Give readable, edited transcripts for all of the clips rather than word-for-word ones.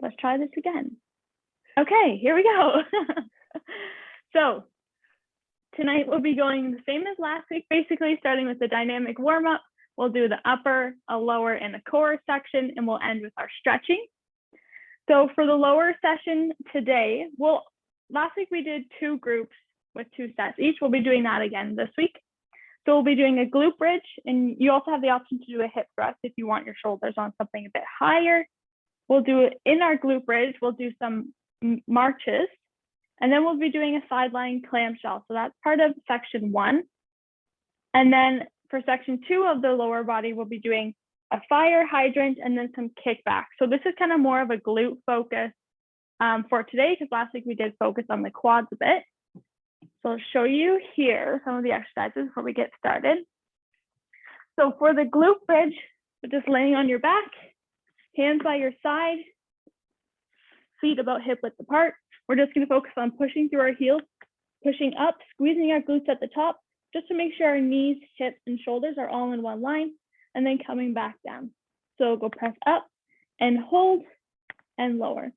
Let's try this again. Okay, here we go. So tonight we'll be going the same as last week, basically starting with the dynamic warm-up. We'll do the upper, a lower, and a core section, and we'll end with our stretching. So for the lower session today, last week we did 2 groups with 2 sets each. We'll be doing that again this week. So we'll be doing a glute bridge, and you also have the option to do a hip thrust if you want your shoulders on something a bit higher. We'll do it in our glute bridge. We'll do some marches, and then we'll be doing a sideline clamshell. So that's part of section 1. And then for section 2 of the lower body, we'll be doing a fire hydrant and then some kickback. So this is kind of more of a glute focus for today, because last week we did focus on the quads a bit. So I'll show you here some of the exercises before we get started. So for the glute bridge, you're just laying on your back, hands by your side, feet about hip width apart. We're just going to focus on pushing through our heels, pushing up, squeezing our glutes at the top, just to make sure our knees, hips, and shoulders are all in one line, and then coming back down. So go press up and hold and lower.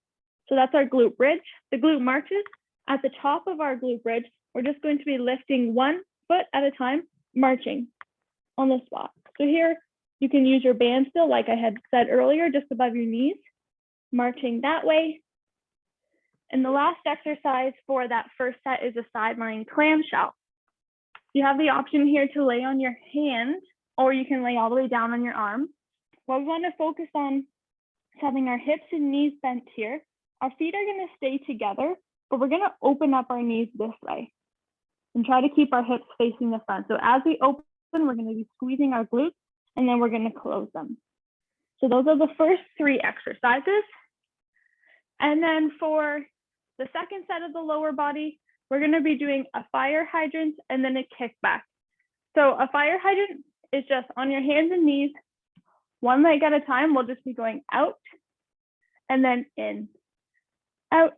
So that's our glute bridge. The glute marches. At the top of our glute bridge, we're just going to be lifting 1 foot at a time, marching on the spot. So here you can use your band still, like I had said earlier, just above your knees, marching that way. And the last exercise for that first set is a sideline clamshell. You have the option here to lay on your hand, or you can lay all the way down on your arm. What we want to focus on is having our hips and knees bent here. Our feet are going to stay together, but we're going to open up our knees this way and try to keep our hips facing the front. So as we open, we're going to be squeezing our glutes, and then we're going to close them. So those are the first 3 exercises. And then for the second set of the lower body, we're going to be doing a fire hydrant and then a kickback. So a fire hydrant is just on your hands and knees, 1 leg at a time. We'll just be going out and then in, out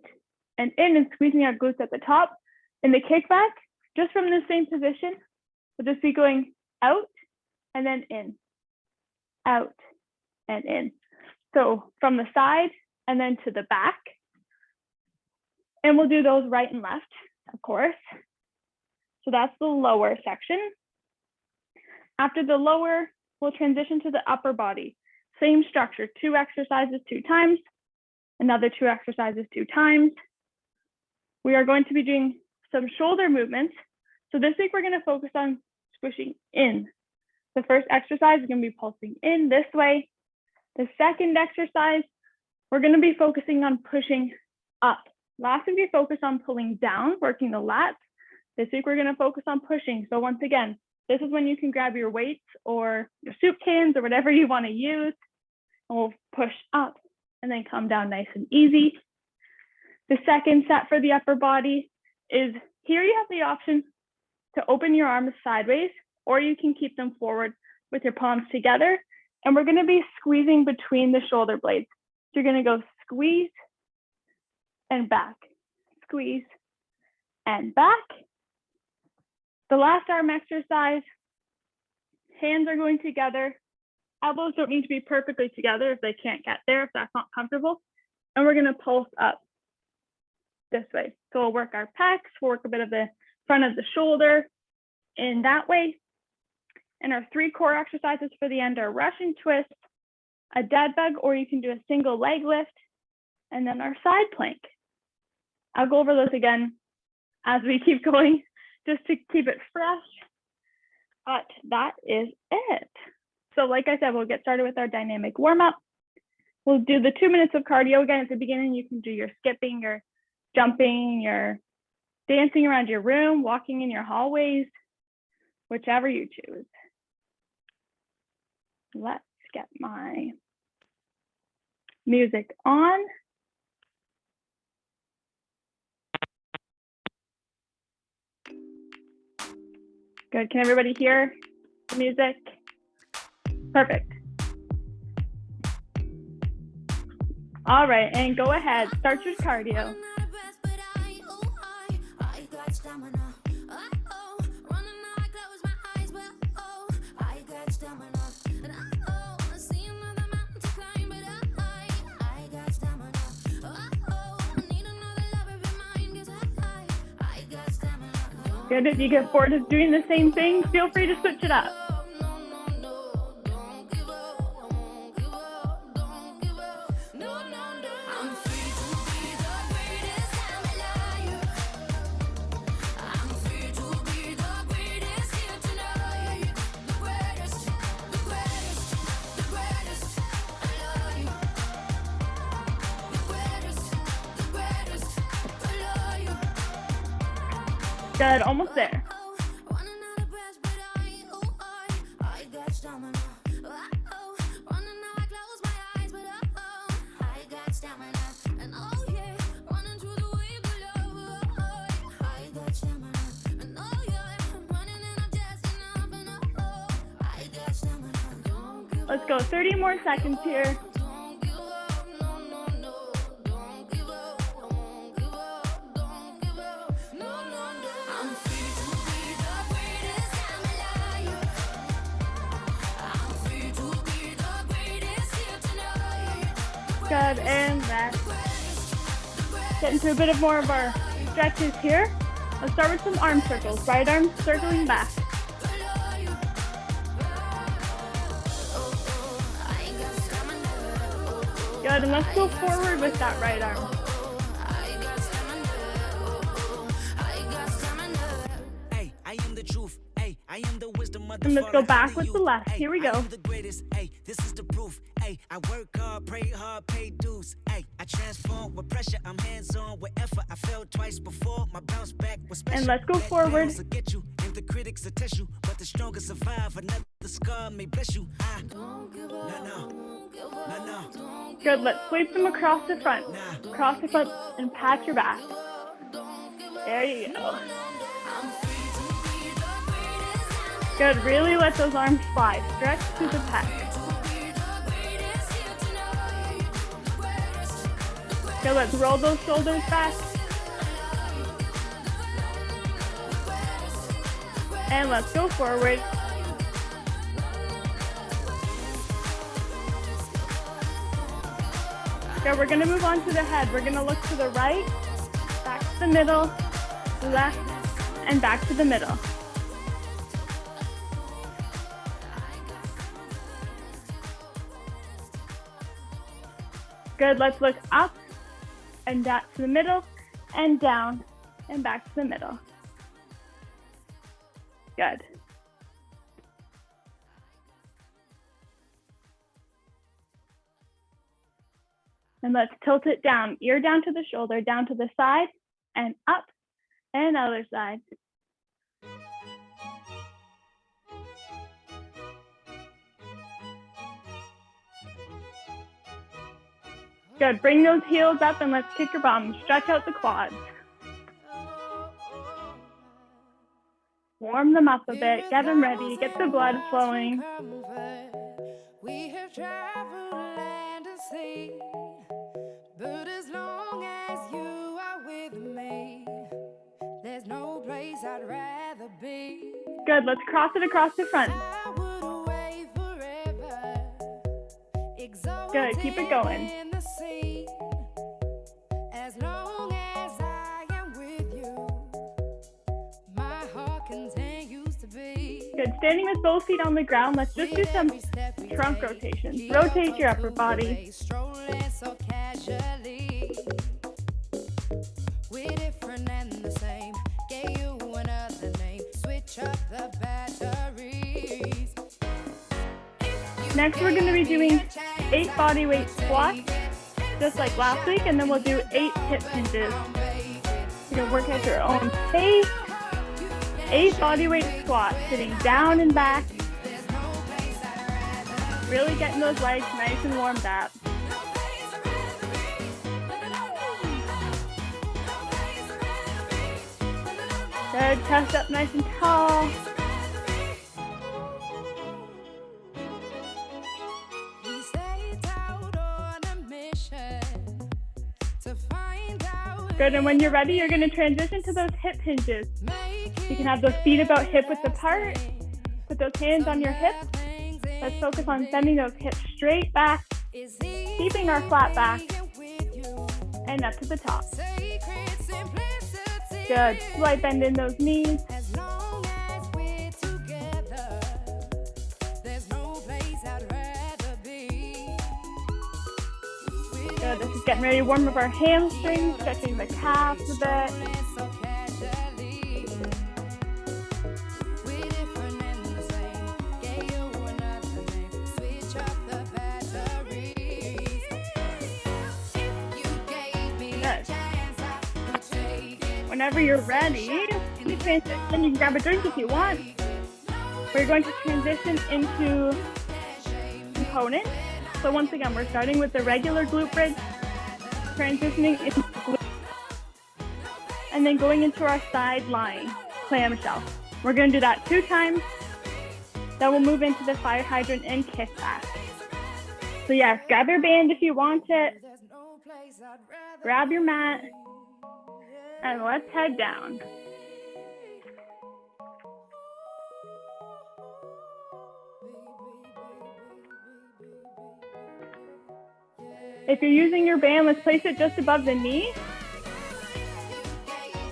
and in, and squeezing our glutes at the top. In the kickback, just from the same position, we'll just be going out and then in, out and in. So from the side and then to the back. And we'll do those right and left, of course. So that's the lower section. After the lower, we'll transition to the upper body. Same structure, 2 exercises 2 times, another 2 exercises 2 times. We are going to be doing some shoulder movements. So this week we're going to focus on squishing in. The first exercise is going to be pulsing in this way. The second exercise, we're going to be focusing on pushing up. Last week we focused on pulling down, working the lats. This week we're going to focus on pushing. So once again, this is when you can grab your weights or your soup cans or whatever you want to use, and we'll push up and then come down nice and easy. The second set for the upper body is, here you have the option to open your arms sideways, or you can keep them forward with your palms together. And we're going to be squeezing between the shoulder blades. So you're going to go squeeze and back, squeeze and back. The last arm exercise, hands are going together. Elbows don't need to be perfectly together if they can't get there, if that's not comfortable. And we're going to pulse up this way. So we'll work our pecs, we'll work a bit of the front of the shoulder in that way. And our 3 core exercises for the end are Russian twist, a dead bug, or you can do a single leg lift, and then our side plank. I'll go over those again as we keep going, just to keep it fresh. But that is it. So like I said, we'll get started with our dynamic warm-up. We'll do the 2 minutes of cardio again. At the beginning, you can do your skipping, your jumping, your dancing around your room, walking in your hallways, whichever you choose. Let's get my music on. Good, can everybody hear the music? Perfect. All right, and go ahead, start your cardio. Good. If you get bored of doing the same thing, feel free to switch it up. Good, almost there. Let's go 30 more seconds here. Good, and rest. Get into a bit of more of our stretches here. Let's start with some arm circles. Right arm circling back. Good, and let's go forward with that right arm. And let's go back with the left. Here we go. This is the proof. I work hard, pray hard, pay dues. I transform with pressure. I'm hands on with effort. I failed twice before. My bounce back was special. And let's go forward. Get you, and the critics will test you, but the strongest survive. Another scar may bless you. No. Good, let's sweep them across the front. Cross the front and pat your back. There you go. Good, really let those arms fly. Stretch to the pec. Good, let's roll those shoulders back. And let's go forward. Good, we're gonna move on to the head. We're gonna look to the right, back to the middle, left, and back to the middle. Good, let's look up and back to the middle and down and back to the middle. Good. And let's tilt it down, ear down to the shoulder, down to the side and up and other side. Good, bring those heels up and let's kick your bum. Stretch out the quads. Warm them up a bit, get them ready, get the blood flowing. We have traveled land and sea, but as long as you are with me, there's no place I'd rather be. Good, let's cross it across the front. Good, keep it going. As long as I am with you, my heart continues to be. Good, standing with both feet on the ground, let's just do some trunk rotations. Rotate your upper body. We're different and the same. Gave you another name. Switch up the batteries. Next, we're going to be doing 8 bodyweight squats, just like last week, and then we'll do 8 hip hinges. You're going to work at your own pace. 8 bodyweight squats, sitting down and back. Really getting those legs nice and warmed up. Good, chest up nice and tall. Good, and when you're ready, you're going to transition to those hip hinges. You can have those feet about hip width apart. Put those hands on your hips. Let's focus on sending those hips straight back, keeping our flat back, and up to the top. Good, slight bend in those knees. Getting ready to warm up our hamstrings, stretching the calves a bit. Whenever you're ready, you can grab a drink if you want. We're going to transition into components. So once again, we're starting with the regular glute bridge, transitioning into glute, and then going into our side lying clamshell. We're going to do that 2 times. Then we'll move into the fire hydrant and kick back. So yes, grab your band if you want it. Grab your mat. And let's head down. If you're using your band, let's place it just above the knee.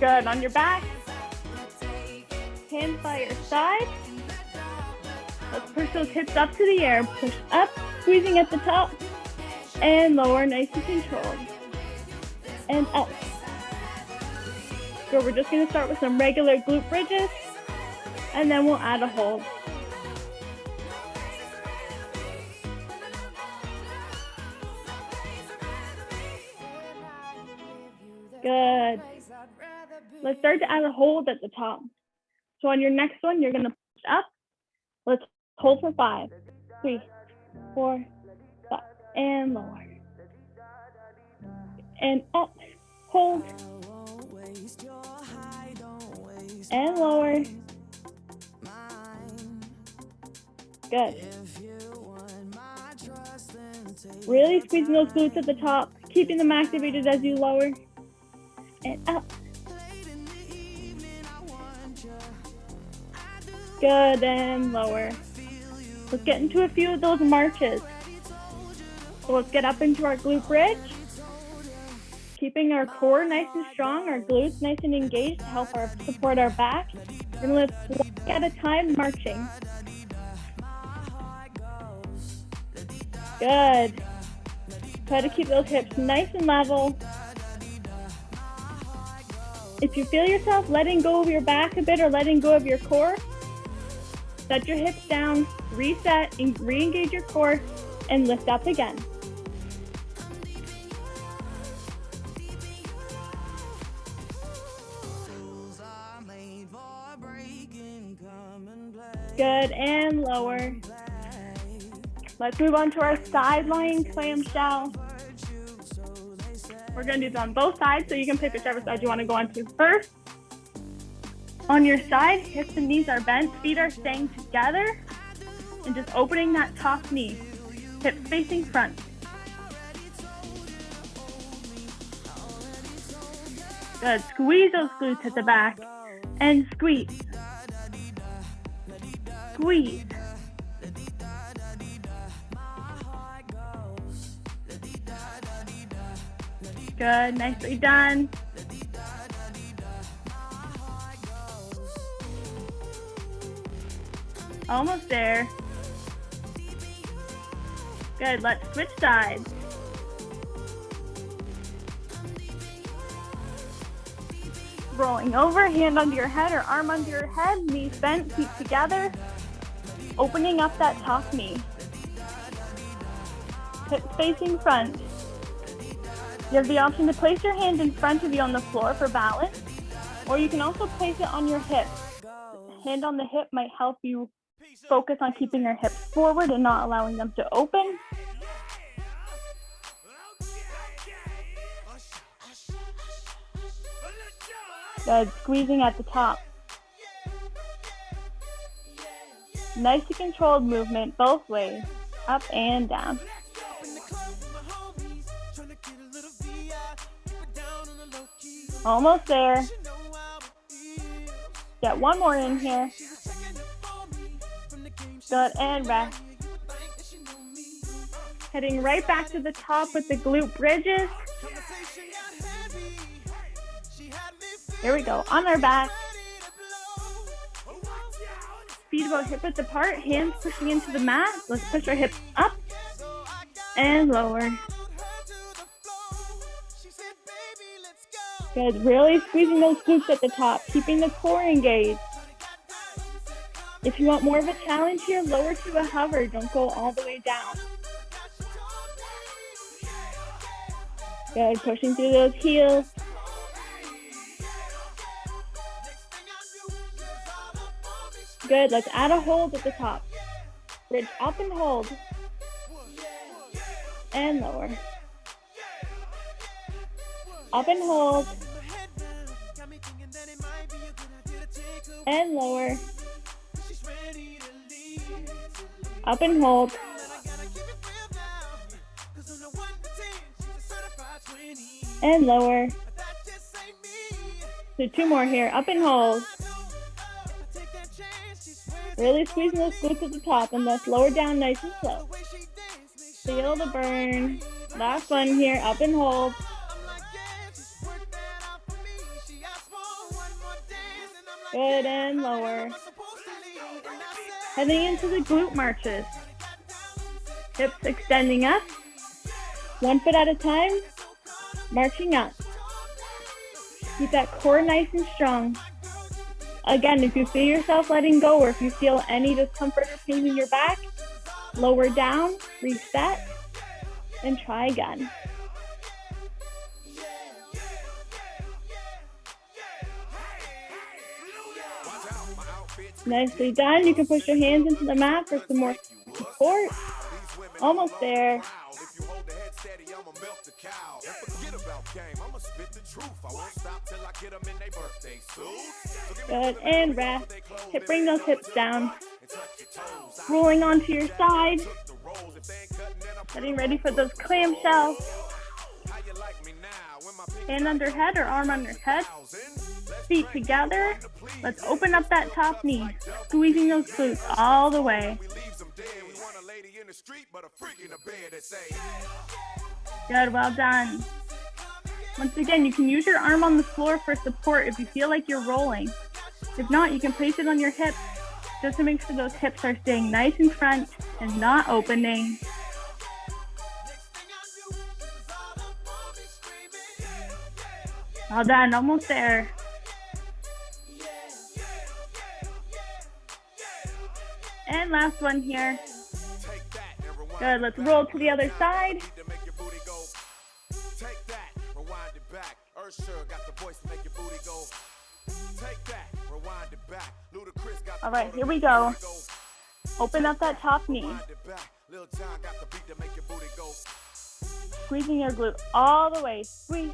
Good, on your back. Hands by your side. Let's push those hips up to the air. Push up, squeezing at the top. And lower, nice and controlled. And up. So we're just going to start with some regular glute bridges, and then we'll add a hold. Good. Let's start to add a hold at the top. So on your next one, you're going to push up. Let's hold for 5, 3, 4, 5, and lower. And up, hold. And lower. Good. Really squeezing those glutes at the top, keeping them activated as you lower. And up. Good, and lower. Let's get into a few of those marches. So let's get up into our glute bridge. Keeping our core nice and strong, our glutes nice and engaged to help support our back. And let's walk at a time marching. Good. Try to keep those hips nice and level. If you feel yourself letting go of your back a bit or letting go of your core, set your hips down, reset, and re-engage your core, and lift up again. Good, and lower. Let's move on to our side lying clamshell. We're going to do this on both sides, so you can pick whichever side you want to go onto first. On your side, hips and knees are bent, feet are staying together, and just opening that top knee, hips facing front. Good, squeeze those glutes at the back, and squeeze. Squeeze. Good, nicely done. Almost there. Good, let's switch sides. Rolling over, hand under your head or arm under your head, knees bent, feet together. Opening up that top knee. Hips facing front. You have the option to place your hand in front of you on the floor for balance, or you can also place it on your hip. Hand on the hip might help you focus on keeping your hips forward and not allowing them to open. Good, squeezing at the top. Nice and controlled movement both ways, up and down. Almost there. Get one more in here. Good, and rest. Heading right back to the top with the glute bridges. Here we go, on our back. Feet about hip width apart, hands pushing into the mat. Let's push our hips up and lower. Good, really squeezing those glutes at the top, keeping the core engaged. If you want more of a challenge here, lower to a hover, don't go all the way down. Good, pushing through those heels. Good, let's add a hold at the top. Bridge up and hold. And lower. Up and hold. And lower. Up and hold. And lower. So 2 more here. Up and hold. Really squeezing those glutes at the top and let's lower down nice and slow. Feel the burn. Last one here. Up and hold. Good, and lower. Heading into the glute marches. Hips extending up. 1 foot at a time. Marching up. Keep that core nice and strong. Again, if you feel yourself letting go or if you feel any discomfort or pain in your back, lower down, reset, and try again. Nicely done. You can push your hands into the mat for some more support. Almost there. Good, and rest. Bring those hips down. Rolling onto your side. Getting ready for those clamshells. Hand under head or arm under head. Feet together. Let's open up that top knee. Squeezing those glutes all the way. Good, well done. Once again, you can use your arm on the floor for support if you feel like you're rolling. If not, you can place it on your hips just to make sure those hips are staying nice in front and not opening. Well done, almost there. And last one here. Good, let's roll to the other side. All right, here we go. Open up that top knee. Squeezing your glute all the way. Squeeze.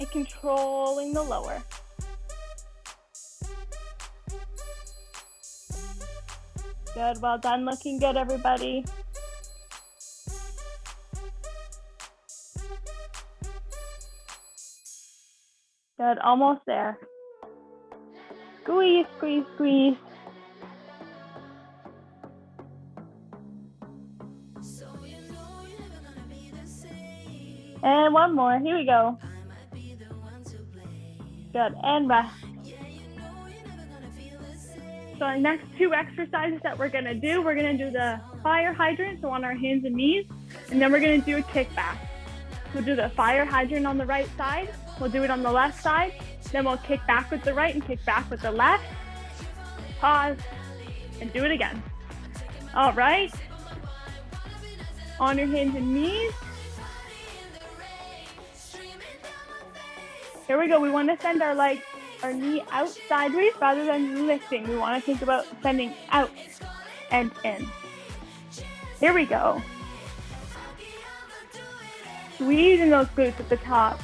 And controlling the lower. Good, well done. Looking good, everybody. Good, almost there. Squeeze, squeeze, squeeze. And one more, here we go. Good, and rest. So our next 2 exercises that we're gonna do the fire hydrant, so on our hands and knees, and then we're gonna do a kickback. We'll do the fire hydrant on the right side, we'll do it on the left side, then we'll kick back with the right and kick back with the left. Pause, and do it again. All right, on your hands and knees. Here we go, we wanna send our knee out sideways rather than lifting. We want to think about sending out and in. Here we go. Squeezing those glutes at the top.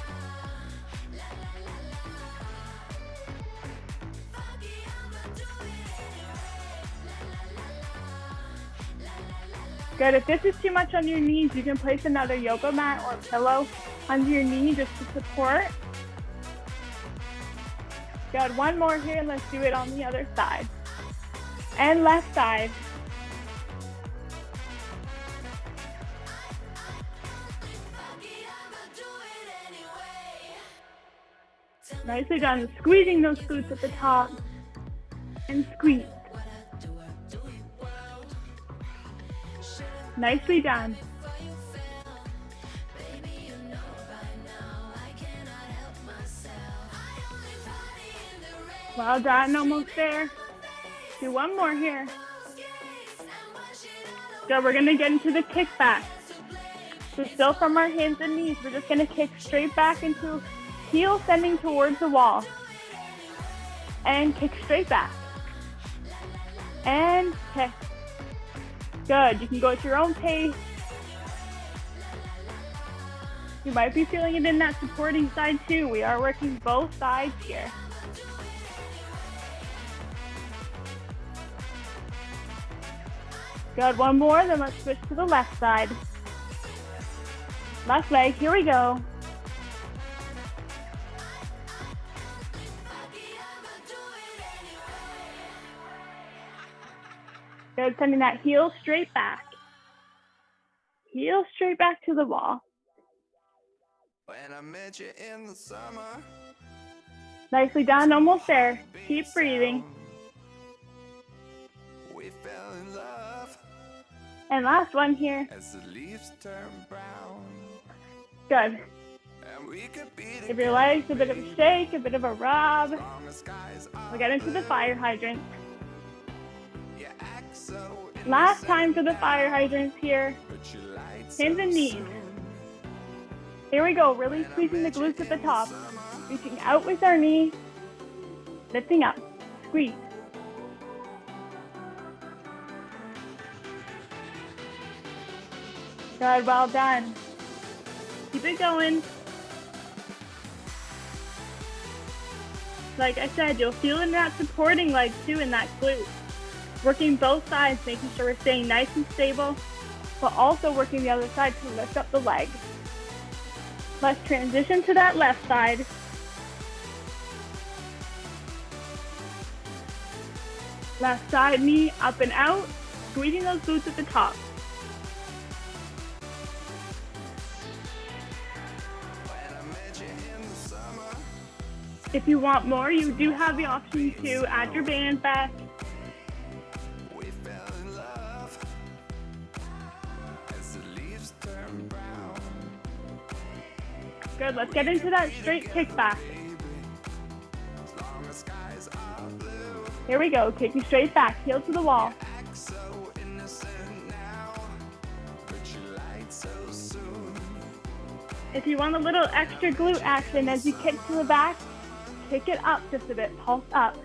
Good. If this is too much on your knees, you can place another yoga mat or pillow under your knee just to support. Good, one more here, and let's do it on the other side. And left side. Nicely done, squeezing those glutes at the top. And squeeze. Nicely done. Well done, almost there. Do one more here. Good, we're gonna get into the kickback. So still from our hands and knees, we're just gonna kick straight back into heel sending towards the wall. And kick straight back. And kick. Good, you can go at your own pace. You might be feeling it in that supporting side too. We are working both sides here. Good, one more, then let's switch to the left side. Left leg, here we go. Good, sending that heel straight back. Heel straight back to the wall. When I met you in the summer, Nicely done, almost there. Keep breathing. we fell in love And last one here. as the leaves turn brown. Good. And we could be Give your legs a bit of a shake, a bit of a rub. long as skies are We'll get into the fire hydrant. You act so Last time for the fire hydrants here. but you light Hands and knees. Here we go, really squeezing the glutes at the top. Reaching out with our knee. Lifting up. Squeeze. Good, well done. Keep it going. Like I said, you'll feel in that supporting leg too, in that glute. Working both sides, making sure we're staying nice and stable, but also working the other side to lift up the leg. Let's transition to that left side. Left side knee up and out, squeezing those glutes at the top. when I met you in the summer. If you want more, you do have the option to add your band back. We fell in love as the leaves turn brown. Good, let's get into that straight kickback. As long as skies are blue, Here we go, kicking straight back, heel to the wall. act so innocent now, but you light so soon. If you want a little extra glute action as you kick to the back, kick it up just a bit, pulse up.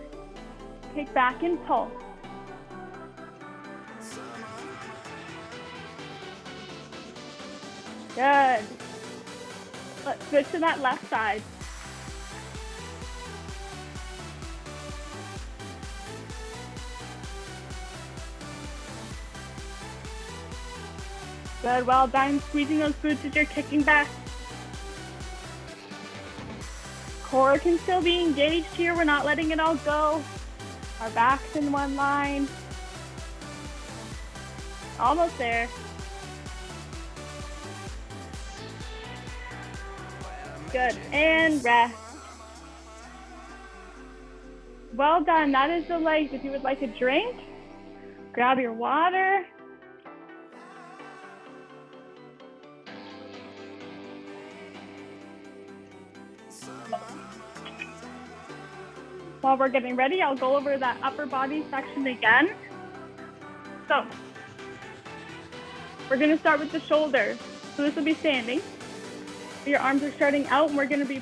Kick back and pulse. Good. Let's switch to that left side. Good, well done. Squeezing those glutes as you're kicking back. Core can still be engaged here. We're not letting it all go. Our back's in one line. Almost there. Good, and rest. Well done, that is the legs. If you would like a drink, grab your water. While we're getting ready, I'll go over that upper body section again. So, we're gonna start with the shoulders. So this will be standing. Your arms are starting out and we're gonna be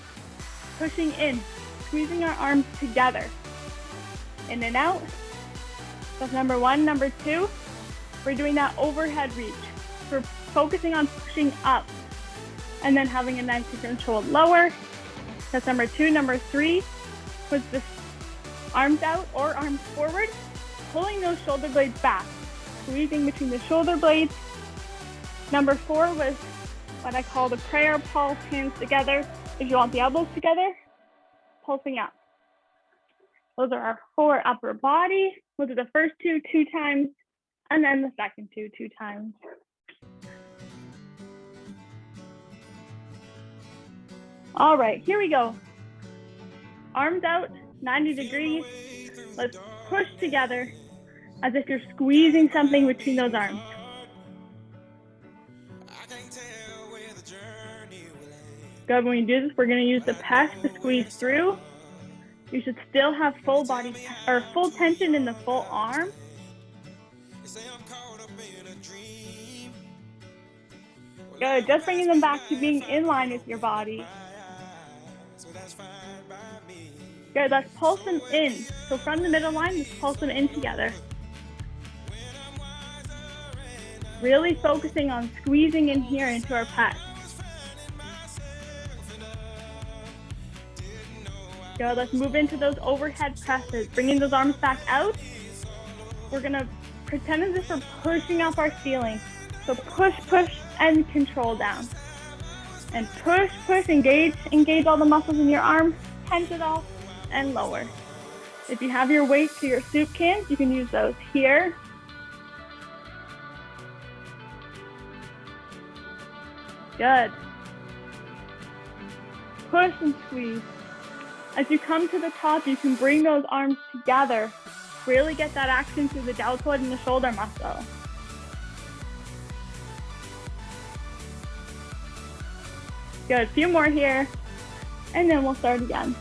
pushing in, squeezing our arms together. In and out. That's number one. Number two, we're doing that overhead reach. We're focusing on pushing up and then having a nice and controlled lower. That's number two. Number three was the arms out or arms forward, pulling those shoulder blades back, squeezing between the shoulder blades. Number four was what I call the prayer pulse, hands together. If you want the elbows together, pulsing up. Those are our four upper body. We'll do the first two 2 times, and then the second two 2 times. All right, here we go. Arms out, 90 degrees. Let's push together as if you're squeezing something between those arms. Good, when we do this, we're gonna use the pec to squeeze through. You should still have full body or full tension in the full arm. Good, just bringing them back to being in line with your body. Good, let's pulse them in. So from the middle line, let's pulse them in together. Really focusing on squeezing in here into our pec. Good, let's move into those overhead presses, bringing those arms back out. We're gonna pretend as if we're pushing up our ceiling. So push, push, and control down. And push, push, engage all the muscles in your arms, tense it off, and lower. If you have your weights to your soup cans, you can use those here. Good. Push and squeeze. As you come to the top, you can bring those arms together. Really get that action through the deltoid and the shoulder muscle. Good, a few more here, and then we'll start again.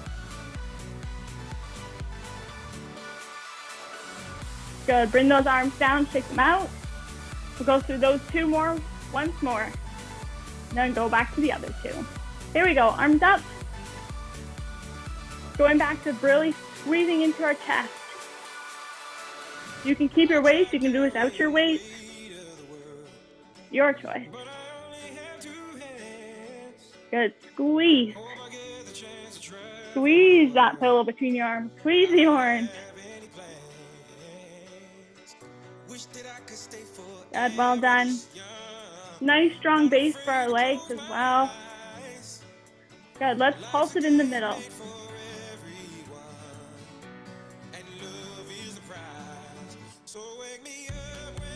Good, bring those arms down, shake them out. We'll go through those two more, once more. And then go back to the other two. Here we go, arms up. Going back to really squeezing into our chest. You can keep your weights, you can do without your weights. Your choice. Good, squeeze. Squeeze that pillow between your arms. Squeeze the orange. Good, well done. Nice strong base for our legs as well. Good, let's pulse it in the middle.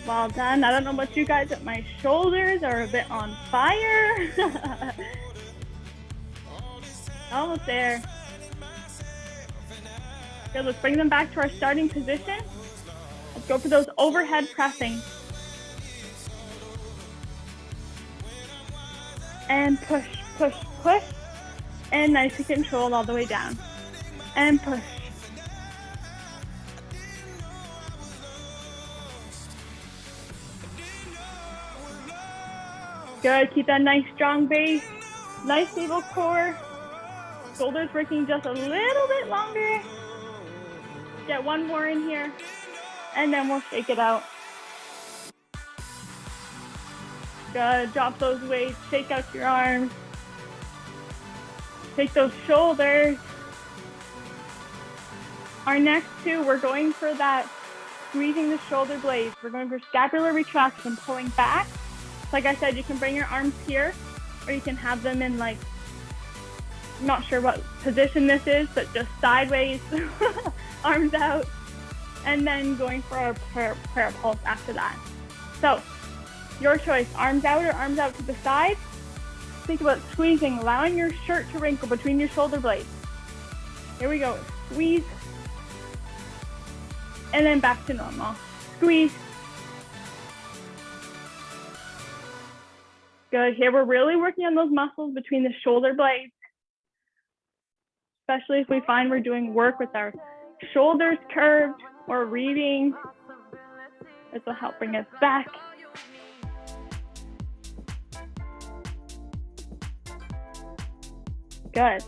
Well done. I don't know about you guys, but my shoulders are a bit on fire. Almost there. Good, let's bring them back to our starting position. Let's go for those overhead pressing. And push, push, push. And nicely controlled all the way down. And push. Good, keep that nice strong base, nice stable core. Shoulders working just a little bit longer. Get one more in here, and then we'll shake it out. Good, drop those weights, shake out your arms. Take those shoulders. Our next two, we're going for that squeezing the shoulder blades. We're going for scapular retraction, pulling back. Like I said, you can bring your arms here, or you can have them in like, I'm not sure what position this is, but just sideways, arms out, and then going for a prayer pulse after that. So, your choice, arms out or arms out to the side. Think about squeezing, allowing your shirt to wrinkle between your shoulder blades. Here we go, squeeze, and then back to normal. Squeeze. Good, here we're really working on those muscles between the shoulder blades, especially if we find we're doing work with our shoulders curved or reading. This will help bring us back. Good.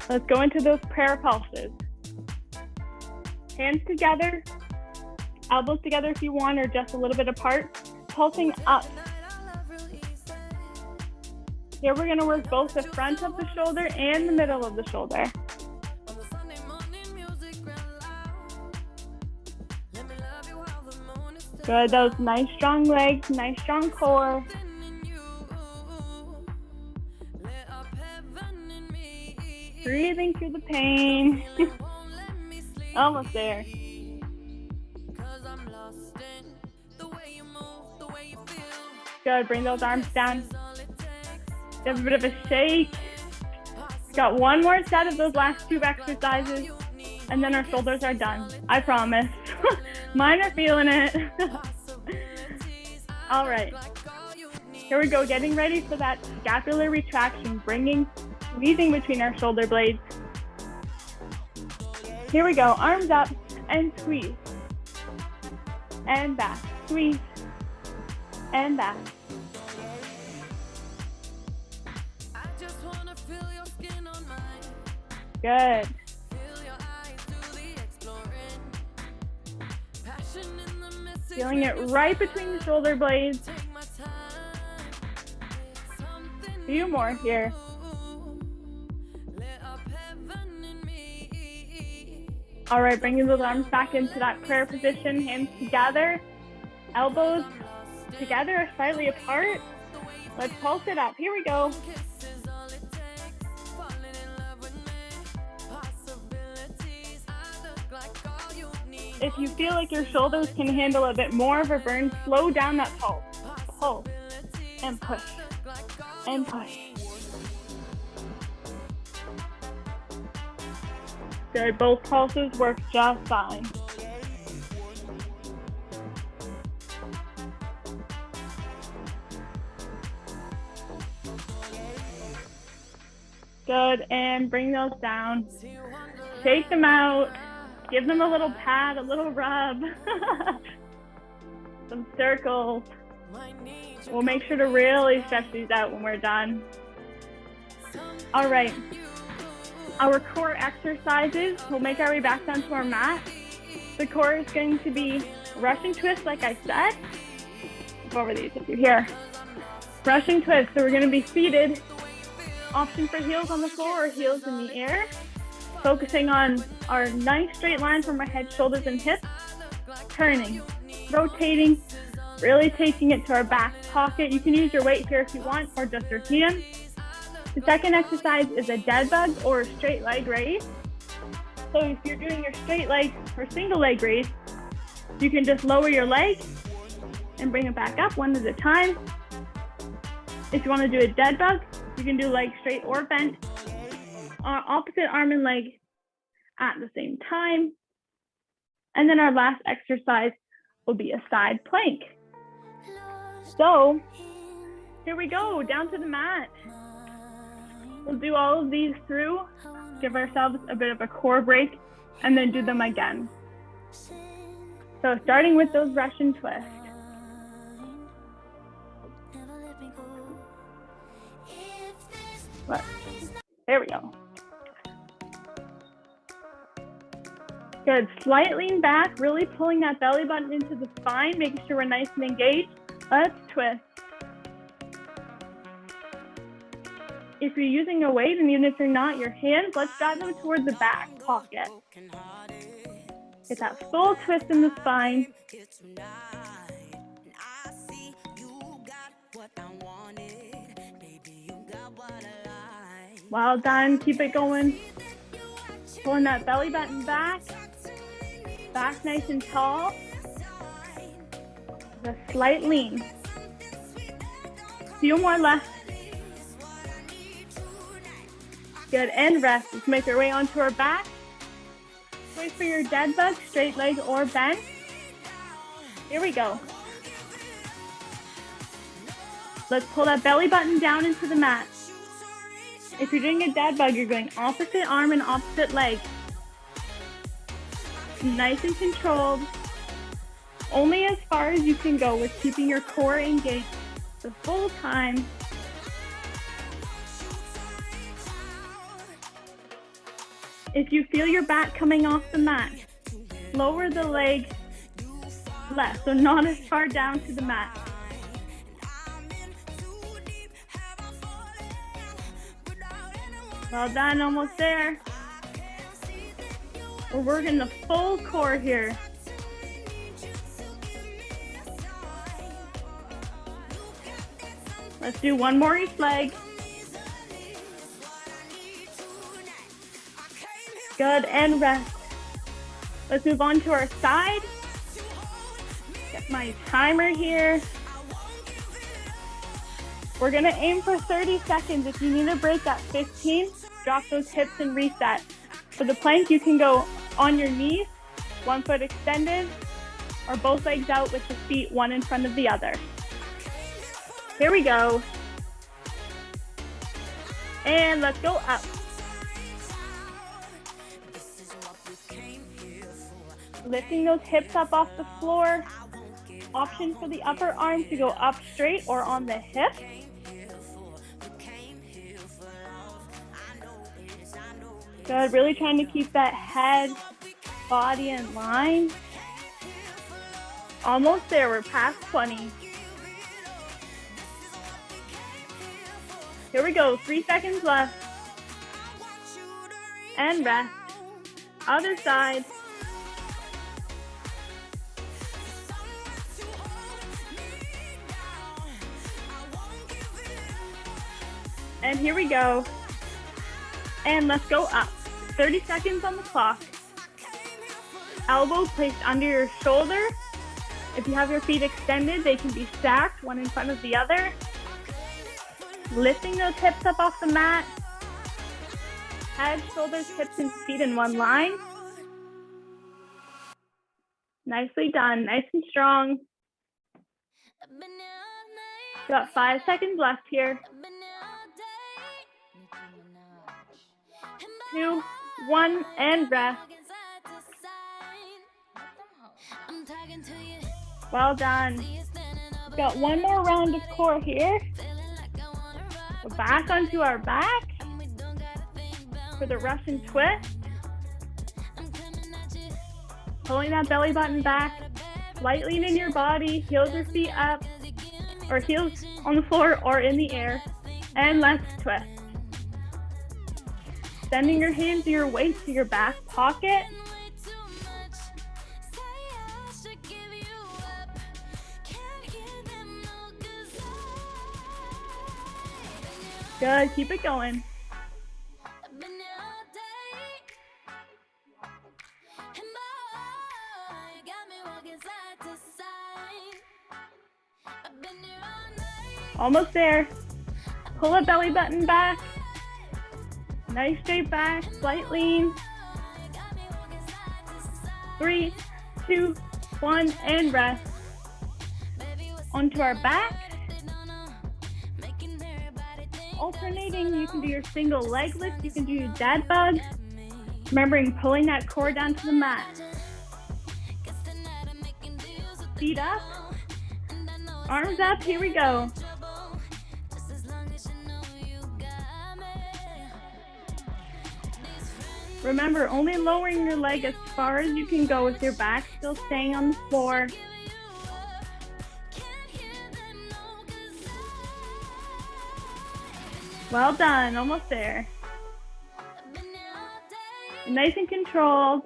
Let's go into those prayer pulses. Hands together, elbows together if you want, or just a little bit apart, pulsing up. Here we're gonna work both the front of the shoulder and the middle of the shoulder. Good, those nice strong legs, nice strong core. Breathing through the pain. Almost there. Good, bring those arms down. Give a bit of a shake. Got one more set of those last two exercises, and then our shoulders are done. I promise. Mine are feeling it. All right. Here we go, getting ready for that scapular retraction, squeezing between our shoulder blades. Here we go, arms up and squeeze. And back, squeeze. And back. I just wanna feel your skin on mine. Good. Feel your eyes do the exploring. Passion in the message. Feeling it right between the shoulder blades. Take my time. Something A few more here. lit up heaven in me. All right, bringing those arms back into that prayer position, hands together, elbows together or slightly apart. Let's pulse it up. Here we go. Kisses all it takes. Falling in love with me. Possibilities. I look like all you need. If you feel like your shoulders can handle a bit more of a burn, slow down that pulse. Pull and push and push. Good, both pulses work just fine. Good, and bring those down. Shake them out. Give them a little pat, a little rub. Some circles. We'll make sure to really stretch these out when we're done. All right. Our core exercises, we'll make our way back down to our mat. The core is going to be Russian twist, like I said. Go over these if you're here. Russian twist, so we're going to be seated. Option for heels on the floor or heels in the air. Focusing on our nice straight line from our head, shoulders, and hips. Turning, rotating, really taking it to our back pocket. You can use your weight here if you want, or just your hands. The second exercise is a dead bug or a straight leg raise. So if you're doing your straight leg or single leg raise, you can just lower your leg and bring it back up one at a time. If you want to do a dead bug, you can do leg straight or bent, opposite arm and leg at the same time. And then our last exercise will be a side plank. So here we go, down to the mat. We'll do all of these through, give ourselves a bit of a core break, and then do them again. So starting with those Russian twists. There we go. Good, slight lean back, really pulling that belly button into the spine, making sure we're nice and engaged. Let's twist. If you're using a weight, and even if you're not, your hands, let's drive them towards the back pocket. Get that full twist in the spine. Well done, keep it going. Pulling that belly button back. Back nice and tall. A slight lean. Few more left. Good, and rest. Let's make our way onto our back. Wait for your dead bug, straight leg or bent. Here we go. Let's pull that belly button down into the mat. If you're doing a dead bug, you're going opposite arm and opposite leg. Nice and controlled. Only as far as you can go with keeping your core engaged the full time. If you feel your back coming off the mat, lower the leg less, so not as far down to the mat. Well done, almost there. We're working the full core here. Let's do one more each leg. Good, and rest. Let's move on to our side. Get my timer here. We're gonna aim for 30 seconds. If you need a break at 15, drop those hips and reset. For the plank, you can go on your knees, one foot extended, or both legs out with the feet one in front of the other. Here we go. And let's go up. Lifting those hips up off the floor. Option for the upper arm to go up straight or on the hip. Good, really trying to keep that head, body in line. Almost there, we're past 20. Here we go, 3 seconds left. And rest. Other side. And here we go. And let's go up. 30 seconds on the clock. Elbows placed under your shoulder. If you have your feet extended, they can be stacked, one in front of the other. Lifting those hips up off the mat. Head, shoulders, hips, and feet in one line. Nicely done, nice and strong. Got 5 seconds left here. 2, 1, and rest. Well done. Got one more round of core here. We're back onto our back for the Russian twist. Pulling that belly button back, light lean in your body, heels or feet up, or heels on the floor or in the air, and let's twist. Sending your hands to your waist to your back pocket. Good, keep it going. Almost there. Pull a belly button back. Nice straight back, slight lean. 3, 2, 1, and rest. Onto our back. Alternating, you can do your single leg lift, you can do your dad bug. Remembering pulling that core down to the mat. Feet up. Arms up, here we go. Remember, only lowering your leg as far as you can go with your back still staying on the floor. Well done, almost there. Nice and controlled.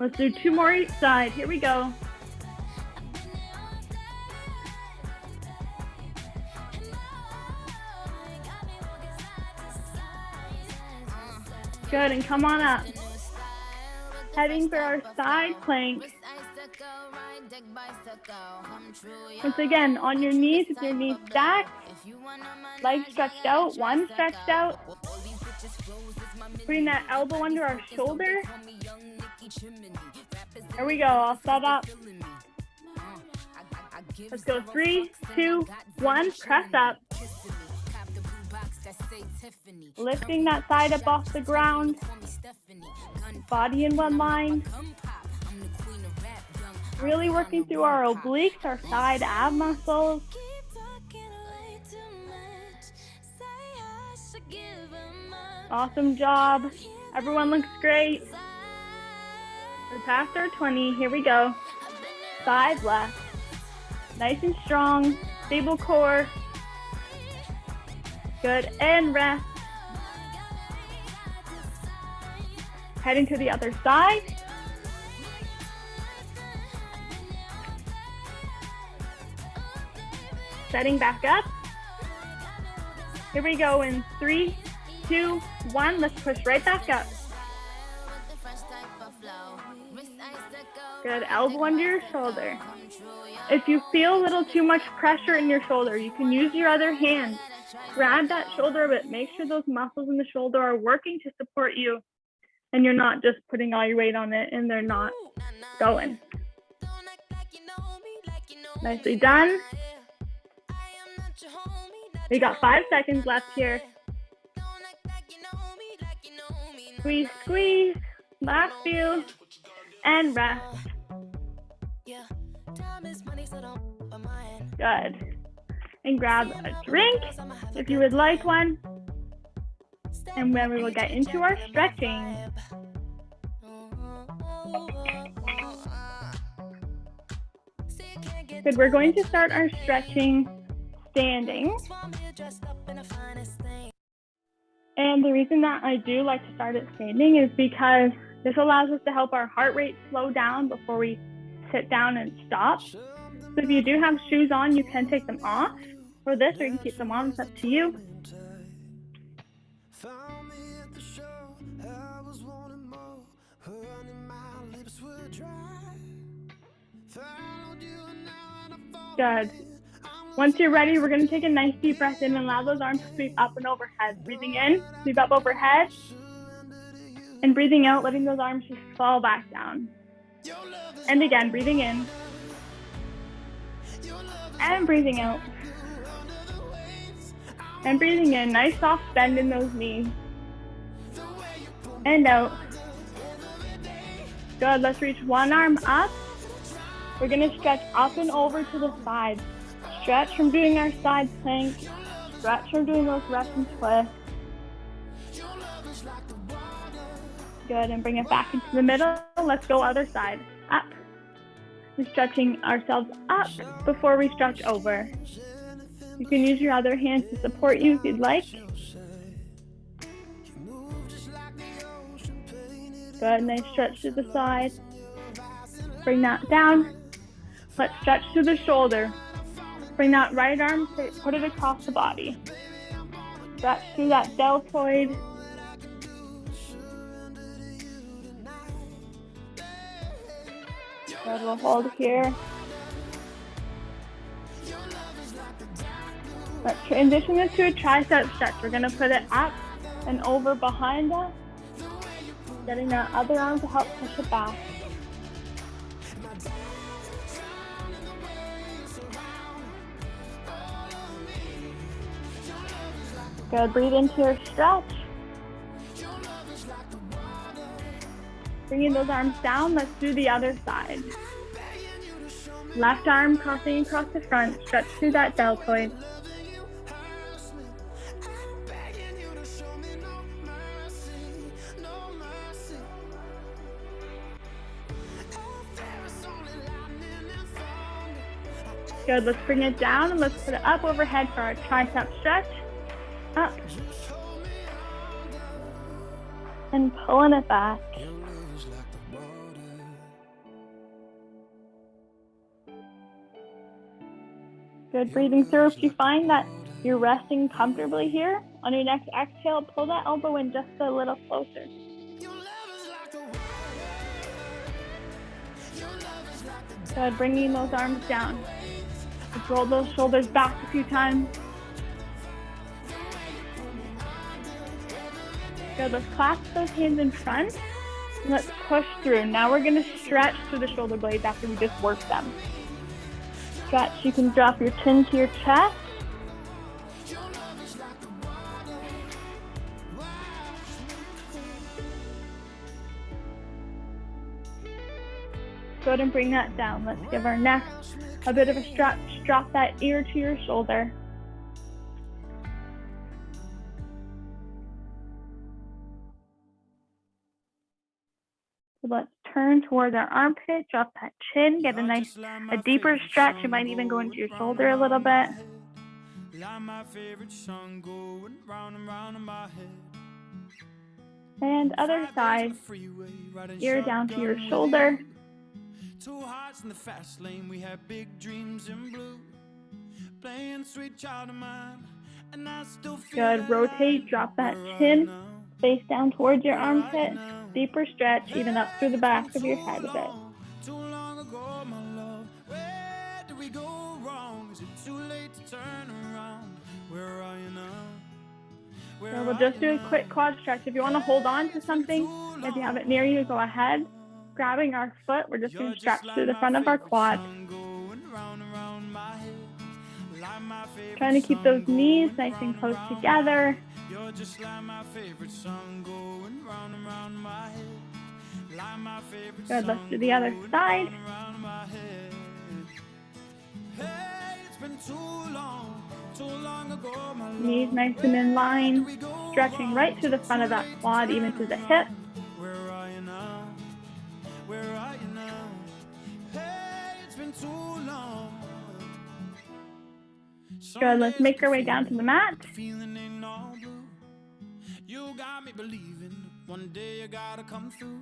Let's do 2 more each side. Here we go. Good, and come on up. Heading for our side plank. Once again, on your knees with your knees stacked. Legs stretched out, one stretched out. Putting that elbow under our shoulder. There we go, all set up. Let's go 3, 2, 1, press up. Lifting that side up off the ground. Body in one line. Really working through our obliques, our side ab muscles. Awesome job. Everyone looks great. We're past our 20. Here we go. 5 left. Nice and strong. Stable core. Good. And rest. Heading to the other side. Setting back up. Here we go in 3, 2, 1. Let's push right back up. Good. Elbow under your shoulder. If you feel a little too much pressure in your shoulder, you can use your other hand. Grab that shoulder a bit. Make sure those muscles in the shoulder are working to support you. And you're not just putting all your weight on it and they're not going. Nicely done. We got 5 seconds left here. Squeeze, squeeze. Last few. And rest. Good. And grab a drink if you would like one. And then we will get into our stretching. Good, we're going to start our stretching standing. And the reason that I do like to start it standing is because this allows us to help our heart rate slow down before we sit down and stop. So if you do have shoes on, you can take them off for this, or you can keep them on, it's up to you. Good. Once you're ready, we're going to take a nice deep breath in and allow those arms to sweep up and overhead. Breathing in, sweep up overhead. And breathing out, letting those arms just fall back down. And again, breathing in. And breathing out. And breathing in. Nice soft bend in those knees. And out. Good. Let's reach one arm up. We're going to stretch up and over to the side. Stretch from doing our side plank. Stretch from doing those Russian twists. Good, and bring it back into the middle. Let's go other side. Up. We're stretching ourselves up before we stretch over. You can use your other hand to support you if you'd like. Good, nice stretch to the side. Bring that down. Let's stretch to the shoulder. Bring that right arm, put it across the body. Stretch through that deltoid. Good, we'll hold here. Let's transition this to a tricep stretch. We're gonna put it up and over behind us. Getting that other arm to help push it back. Good, breathe into your stretch. Bringing those arms down, let's do the other side. Left arm crossing across the front, stretch through that deltoid. Good, let's bring it down and let's put it up overhead for our tricep stretch. Up. And pulling it back. Good, breathing through. If you find that you're resting comfortably here, on your next exhale, pull that elbow in just a little closer. Good, bringing those arms down. Let's roll those shoulders back a few times. Good, let's clasp those hands in front. And let's push through. Now we're going to stretch through the shoulder blades after we just work them. Stretch, you can drop your chin to your chest. Go ahead and bring that down. Let's give our neck a bit of a stretch. Drop that ear to your shoulder. So let's turn towards our armpit, drop that chin, get a deeper stretch. You might even go into your shoulder a little bit. And other side, ear down to your shoulder. Two hearts in the fast lane, we have big dreams in blue. Playing sweet child of mine, and I still feel good. Rotate, drop that chin, face down towards your armpit. Deeper stretch, even up through the back of your head a bit. Too long ago, my love, where did we go wrong? Is it too late to turn around? Where are you now? So we'll just do a quick quad stretch. If you want to hold on to something, if you have it near you, go ahead. Grabbing our foot, we're just going to stretch through the front of our quad. Trying to keep those knees nice and close together. You're just like my favorite song going round and round my head. Like my favorite Good, let's song do the other going side. round and round my head. Hey, it's been too long ago, my love. Knees nice and in line, Where do we go stretching right wrong? through the front of that quad, even through the hip. Where are you now? Where are you now? Hey, it's been too long. Good, let's make our way down to the mat. Feeling ain't all blue. You got me believing one day you gotta come through.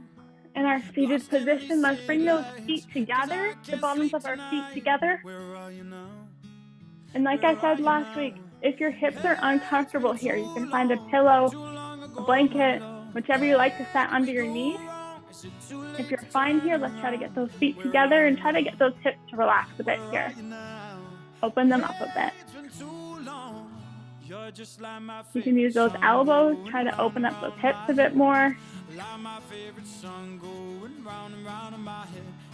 In our seated position, let's bring those feet together, the bottoms of our feet together. Where are you now? And like I said last week, if your hips are uncomfortable here, you can find a pillow, a blanket, whichever you like to set under your knees. If you're fine here, let's try to get those feet together and try to get those hips to relax a bit here. Open them up a bit. You can use those elbows, try to open up those hips a bit more.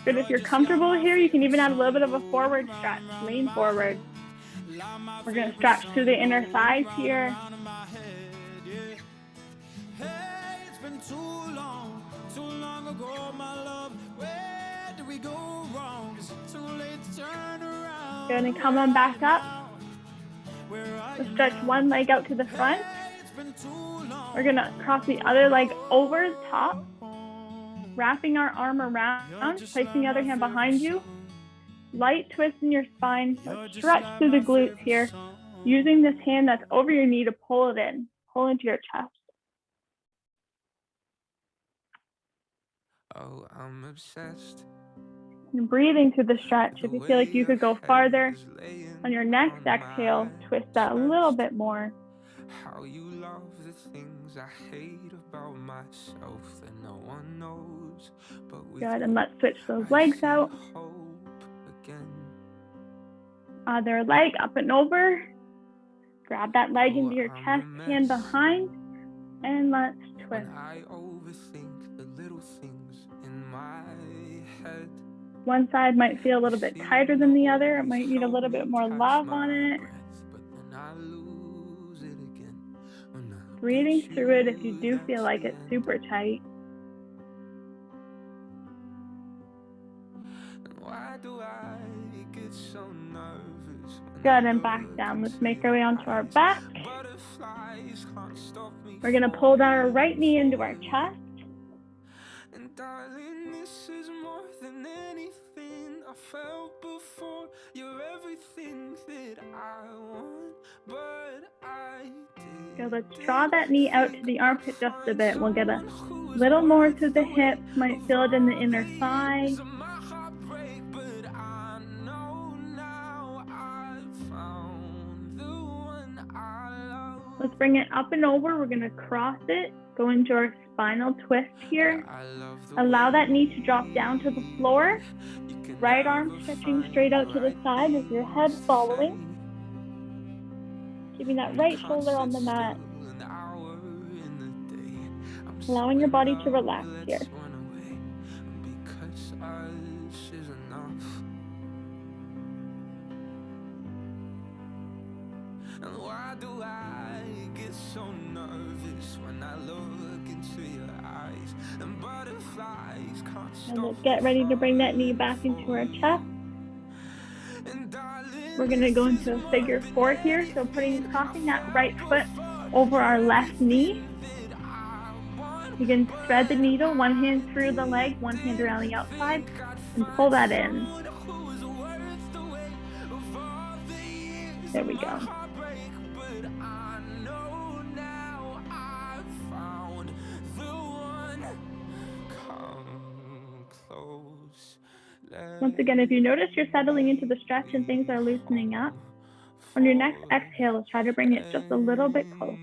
Good, if you're comfortable here, you can even add a little bit of a forward stretch. Lean forward. We're going to stretch through the inner thighs here. Good, and come on back up. We'll stretch one leg out to the front. We're going to cross the other leg over the top, wrapping our arm around, placing the other hand behind you. Light twist in your spine. Let's stretch through the glutes here, using this hand that's over your knee to pull it in, pull into your chest. Oh, I'm obsessed. And breathing through the stretch. If you feel like you could go farther, on your next exhale, twist that a little bit more. How you love the things I hate about myself that no one knows. But with Good, and let's switch those legs out. hope again. Other leg up and over. Grab that leg into your chest, hand behind, and let's twist. When I overthink the little things in my head. One side might feel a little bit tighter than the other. It might need a little bit more love on it. Breathing through it if you do feel like it's super tight. Good, and back down. Let's make our way onto our back. We're going to pull down our right knee into our chest. And darling, this is more than anything I felt before. You're everything that I want, but I did. Good, let's draw that knee out to the armpit just a bit. We'll get a little more to the hips. Might feel it in the inner thigh. Let's bring it up and over. We're going to cross it, go into our spinal twist here. Allow that knee to drop down to the floor. Right arm stretching straight out to the side with your head following. Keeping that right shoulder on the mat. Allowing your body to relax here. And why do I get so nervous when I look into your eyes? And butterflies can't stop. And let's get ready to bring that knee back into our chest. We're going to go into a figure four here. So crossing that right foot over our left knee. You can thread the needle, one hand through the leg, one hand around the outside, and pull that in. There we go. Once again, if you notice you're settling into the stretch and things are loosening up, on your next exhale, try to bring it just a little bit closer.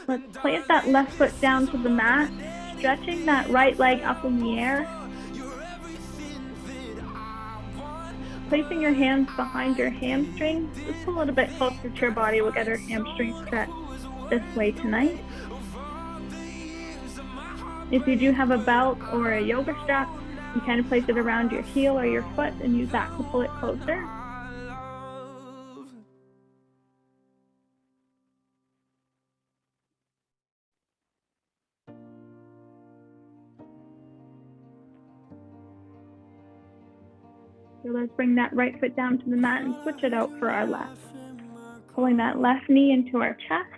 Let's place that left foot down to the mat, stretching that right leg up in the air. Placing your hands behind your hamstring, just a little bit closer to your body. We'll get our hamstring stretched this way tonight. If you do have a belt or a yoga strap, you can place it around your heel or your foot and use that to pull it closer. So let's bring that right foot down to the mat and switch it out for our left. Pulling that left knee into our chest.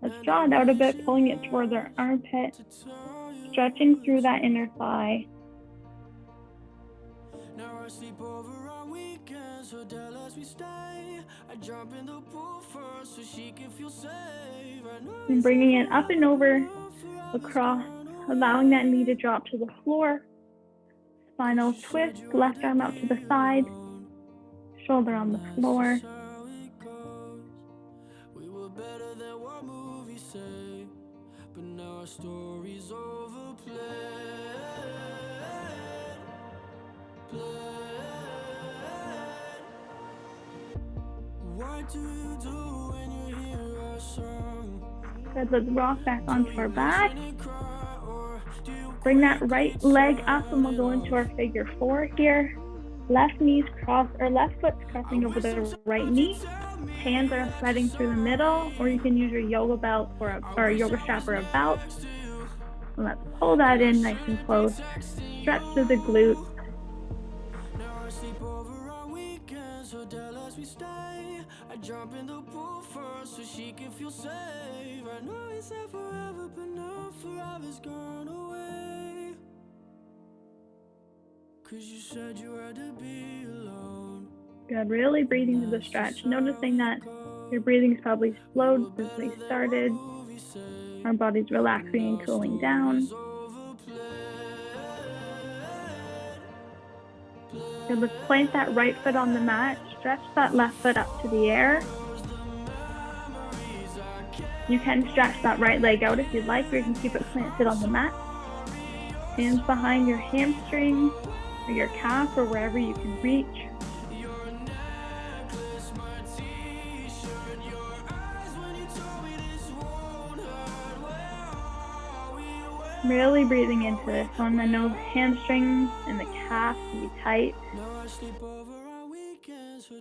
Let's draw it out a bit, pulling it towards our armpit, stretching through that inner thigh. Now I sleep over on weekends, so Dallas we stay. I jump in the pool first so she can feel safe. And bringing it up and over, across, allowing that knee to drop to the floor. Spinal twist, left arm out to the side, shoulder on the floor. We were better than what movies say, but now our story's overplayed. What do you do when you hear a song? Good, let's rock back onto our back. Bring that right leg up and we'll go into our figure four here. Left knee's crossed, or left foot's crossing over the right knee. Hands are threading through the middle, or you can use your yoga belt or a yoga strap or a belt. And let's pull that in nice and close. Stretch through the glutes. I jump in the pool first so she can feel safe. I know it's not forever, but now forever's gone away. 'Cause you said you had to be alone. Good, really breathing to the stretch. Noticing that your breathing's probably slowed since we started. Our body's relaxing and cooling down. Good, let's plant that right foot on the mat. Stretch that left foot up to the air. You can stretch that right leg out if you'd like, or you can keep it planted on the mat. Hands behind your hamstring or your calf or wherever you can reach. Really breathing into this one. I know hamstrings and the calf can be tight.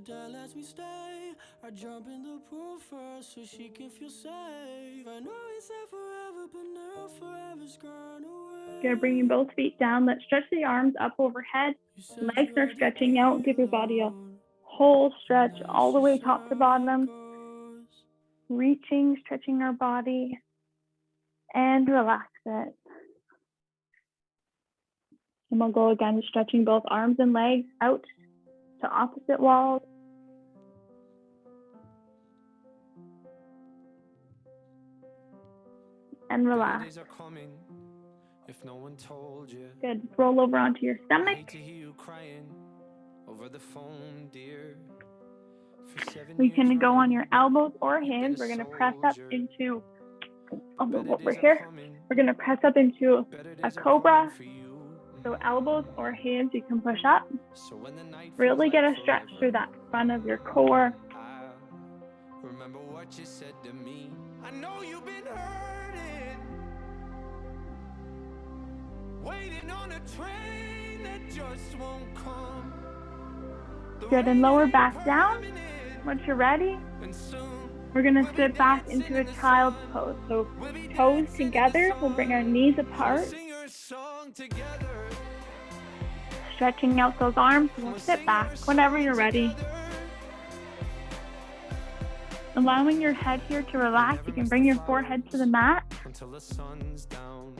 Lets me stay. I jump in the pool first so she can feel safe. I know it's not forever, but now forever's gone away. Good, bringing both feet down. Let's stretch the arms up overhead. Legs are stretching out. Give your body a whole stretch all the way top to bottom. Reaching, stretching our body, and relax it. And we'll go again, stretching both arms and legs out to opposite walls. And relax. Good. Roll over onto your stomach. We can go on your elbows or hands. We're going to press up into, I'll move over here. We're going to press up into a cobra. So elbows or hands, you can push up. Really get a stretch through that front of your core. Remember what you said to me. I know you've been hurting, waiting on a train that just won't come. Good, and lower back down. Once you're ready, we're gonna sit back into a child's pose. So toes together, we'll bring our knees apart. Stretching out those arms, and we'll sit back whenever you're ready. Allowing your head here to relax, you can bring your forehead to the mat. Until the sun's down.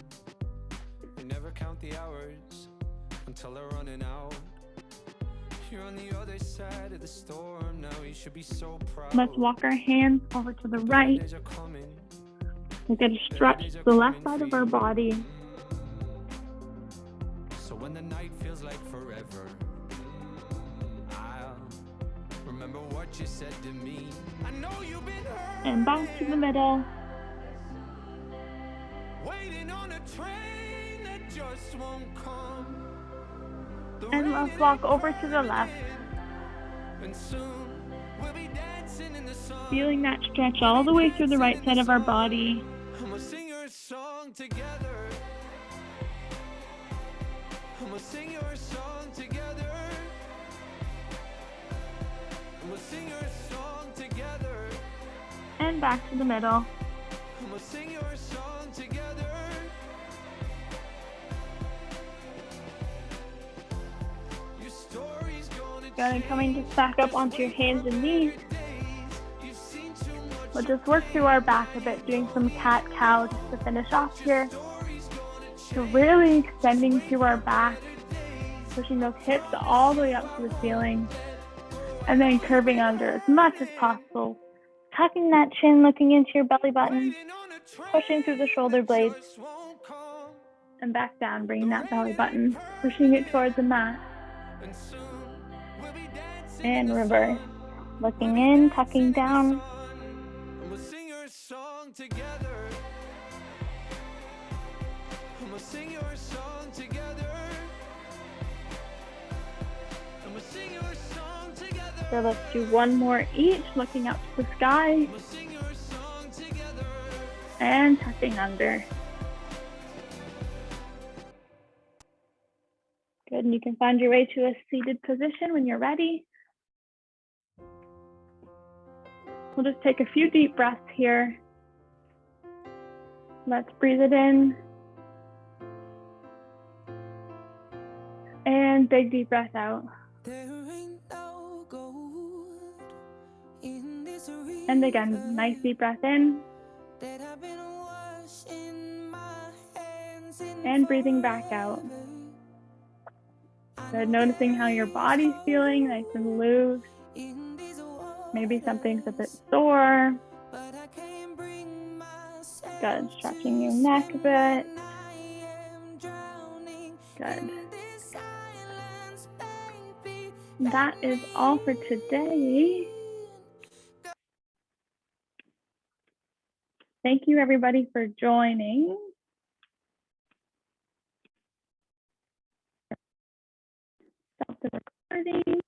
You never count the hours until they're running out. You're on the other side of the storm now. You should be so proud. Let's walk our hands over to the right. We'll get a stretch to the left side of our body. So when the night feels like forever, I'll remember what you said to me. I know you've been hurt. And back to the middle. Waiting on a train that just won't come. The And rain let's walk ain't over to the left, crying, and soon we'll be dancing in the sun. feeling that stretch all the way through the right side of our body. I'ma sing your song together. I'ma sing your song together. I'ma sing your song together. And back to the middle. I'ma sing your song together. Your story's gonna Good, and coming just back up onto your hands and knees. You've seen too much. We'll just work through our back a bit, doing some cat-cow just to finish off here. So really extending through our back, pushing those hips all the way up to the ceiling, and then curving under as much as possible. Tucking that chin, looking into your belly button, pushing through the shoulder blades, and back down, bringing that belly button, pushing it towards the mat. And reverse. Looking in, tucking down. I'ma sing your song together. I'ma sing your song together. I'ma sing your song together. So let's do one more each, looking up to the sky I'ma sing your song together. and tucking under. Good, and you can find your way to a seated position when you're ready. We'll just take a few deep breaths here. Let's breathe it in. And big deep breath out. There ain't no gold in this And again, nice deep breath in. that I've been washing my hands in And breathing back out. Good, noticing how your body's feeling, nice and loose. in these Maybe something's a bit sore. but I can't bring myself Good, stretching your neck a bit. I am drowning Good. in this silence, baby. That is all for today. Thank you everybody for joining. Stop the recording.